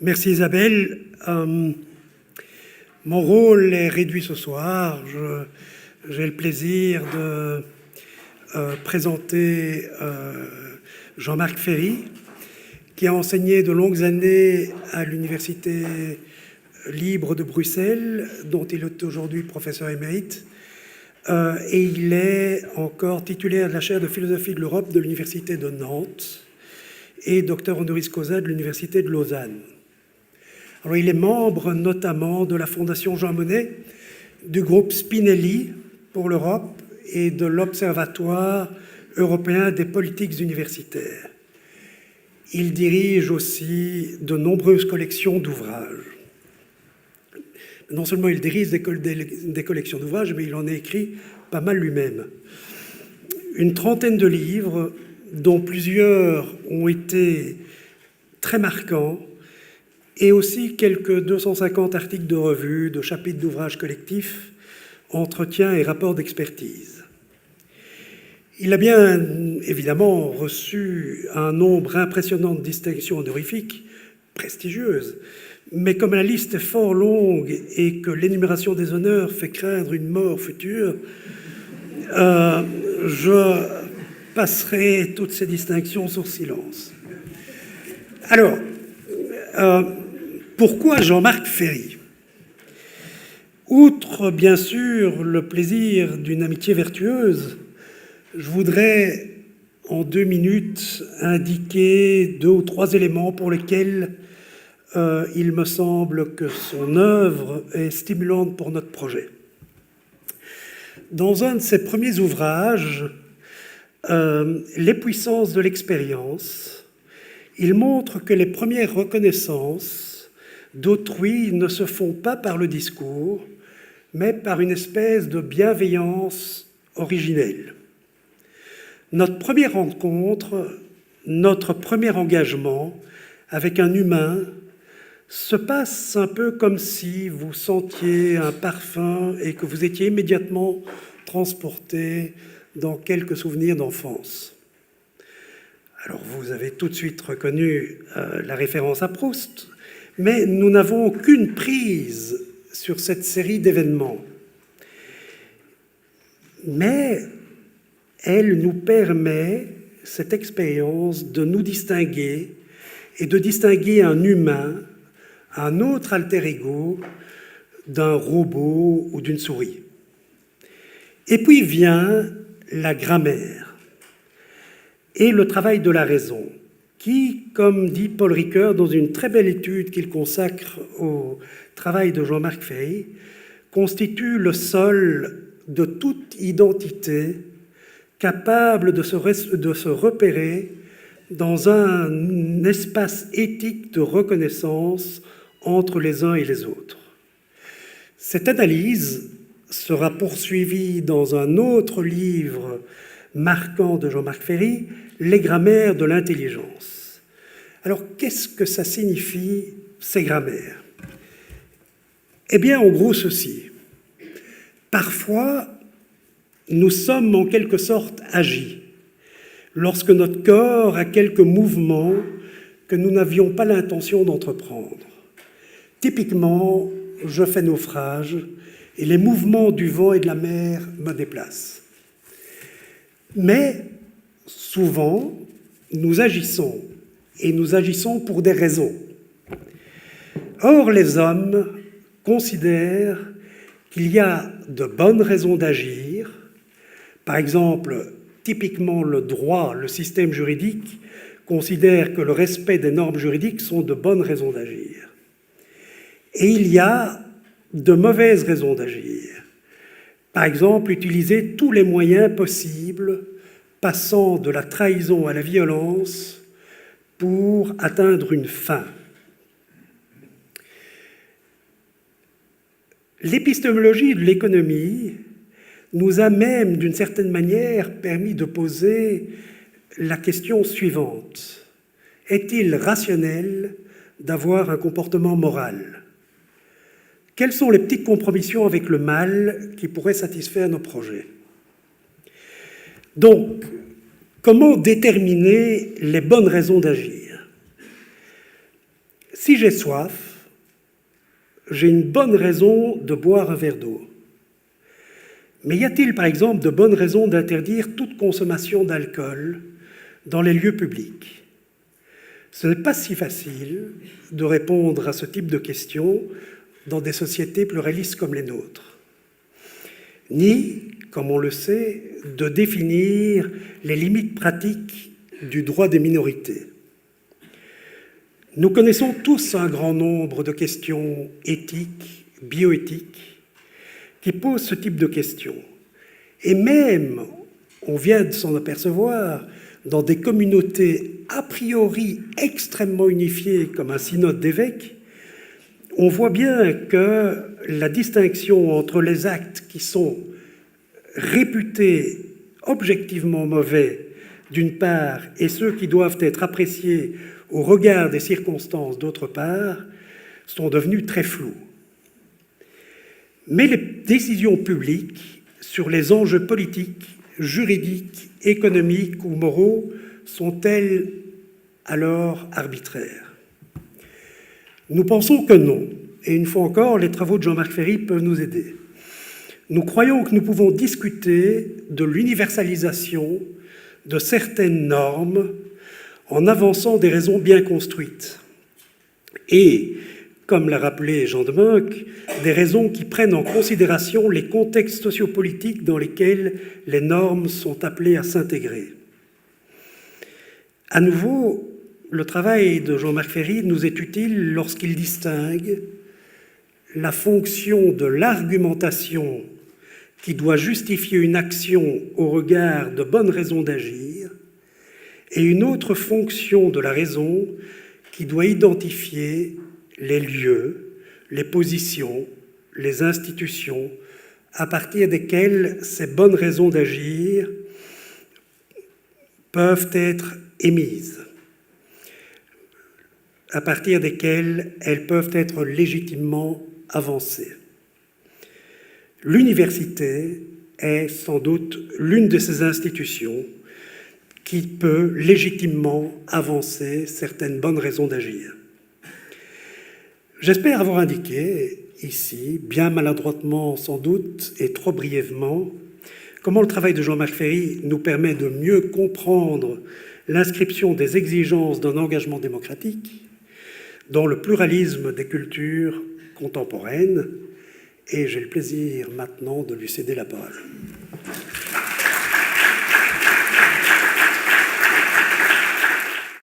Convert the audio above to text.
Merci Isabelle. Mon rôle est réduit ce soir. J'ai le plaisir de présenter Jean-Marc Ferry, qui a enseigné de longues années à l'Université libre de Bruxelles, dont il est aujourd'hui professeur émérite. Et il est encore titulaire de la chaire de philosophie de l'Europe de l'Université de Nantes et docteur honoris causa de l'Université de Lausanne. Alors, il est membre notamment de la Fondation Jean Monnet, du groupe Spinelli pour l'Europe et de l'Observatoire européen des politiques universitaires. Il dirige aussi de nombreuses collections d'ouvrages. Non seulement il dirige des collections d'ouvrages, mais il en a écrit pas mal lui-même. Une trentaine de livres, dont plusieurs ont été très marquants, et aussi quelques 250 articles de revue, de chapitres d'ouvrages collectifs, entretiens et rapports d'expertise. Il a bien évidemment reçu un nombre impressionnant de distinctions honorifiques, prestigieuses, mais comme la liste est fort longue et que l'énumération des honneurs fait craindre une mort future, je passerai toutes ces distinctions sur silence. Alors, pourquoi Jean-Marc Ferry? Outre, bien sûr, le plaisir d'une amitié vertueuse, je voudrais, en 2 minutes, indiquer 2 ou 3 éléments pour lesquels il me semble que son œuvre est stimulante pour notre projet. Dans un de ses premiers ouvrages, Les puissances de l'expérience, il montre que les premières reconnaissances d'autrui ne se font pas par le discours, mais par une espèce de bienveillance originelle. Notre première rencontre, notre premier engagement avec un humain se passe un peu comme si vous sentiez un parfum et que vous étiez immédiatement transporté dans quelques souvenirs d'enfance. Alors vous avez tout de suite reconnu la référence à Proust, mais nous n'avons aucune prise sur cette série d'événements. Mais elle nous permet, cette expérience, de nous distinguer et de distinguer un humain, un autre alter ego, d'un robot ou d'une souris. Et puis vient la grammaire et le travail de la raison, qui, comme dit Paul Ricoeur dans une très belle étude qu'il consacre au travail de Jean-Marc Ferry, constitue le sol de toute identité capable de se repérer dans un espace éthique de reconnaissance entre les uns et les autres. Cette analyse sera poursuivie dans un autre livre marquant de Jean-Marc Ferry, Les grammaires de l'intelligence. Alors, qu'est-ce que ça signifie, ces grammaires? Eh bien, en gros, ceci. Parfois, nous sommes en quelque sorte agis, lorsque notre corps a quelques mouvements que nous n'avions pas l'intention d'entreprendre. Typiquement, je fais naufrage et les mouvements du vent et de la mer me déplacent. Mais souvent, nous agissons, et nous agissons pour des raisons. Or, les hommes considèrent qu'il y a de bonnes raisons d'agir. Par exemple, typiquement le droit, le système juridique, considère que le respect des normes juridiques sont de bonnes raisons d'agir. Et il y a de mauvaises raisons d'agir. Par exemple, utiliser tous les moyens possibles, passant de la trahison à la violence pour atteindre une fin. L'épistémologie de l'économie nous a même, d'une certaine manière, permis de poser la question suivante. Est-il rationnel d'avoir un comportement moral ? Quelles sont les petites compromissions avec le mal qui pourraient satisfaire nos projets? Donc, comment déterminer les bonnes raisons d'agir? Si j'ai soif, j'ai une bonne raison de boire un verre d'eau. Mais y a-t-il, par exemple, de bonnes raisons d'interdire toute consommation d'alcool dans les lieux publics? Ce n'est pas si facile de répondre à ce type de questions dans des sociétés pluralistes comme les nôtres, ni, comme on le sait, de définir les limites pratiques du droit des minorités. Nous connaissons tous un grand nombre de questions éthiques, bioéthiques, qui posent ce type de questions. Et même, on vient de s'en apercevoir, dans des communautés a priori extrêmement unifiées comme un synode d'évêques, on voit bien que la distinction entre les actes qui sont réputés objectivement mauvais d'une part et ceux qui doivent être appréciés au regard des circonstances d'autre part sont devenus très flous. Mais les décisions publiques sur les enjeux politiques, juridiques, économiques ou moraux sont-elles alors arbitraires? Nous pensons que non. Et une fois encore, les travaux de Jean-Marc Ferry peuvent nous aider. Nous croyons que nous pouvons discuter de l'universalisation de certaines normes en avançant des raisons bien construites. Et, comme l'a rappelé Jean de Monck, des raisons qui prennent en considération les contextes sociopolitiques dans lesquels les normes sont appelées à s'intégrer. À nouveau, le travail de Jean-Marc Ferry nous est utile lorsqu'il distingue la fonction de l'argumentation qui doit justifier une action au regard de bonnes raisons d'agir et une autre fonction de la raison qui doit identifier les lieux, les positions, les institutions à partir desquelles ces bonnes raisons d'agir peuvent être émises, à partir desquelles elles peuvent être légitimement avancées. L'université est sans doute l'une de ces institutions qui peut légitimement avancer certaines bonnes raisons d'agir. J'espère avoir indiqué ici, bien maladroitement sans doute et trop brièvement, comment le travail de Jean-Marc Ferry nous permet de mieux comprendre l'inscription des exigences d'un engagement démocratique dans le pluralisme des cultures contemporaines. Et j'ai le plaisir maintenant de lui céder la parole.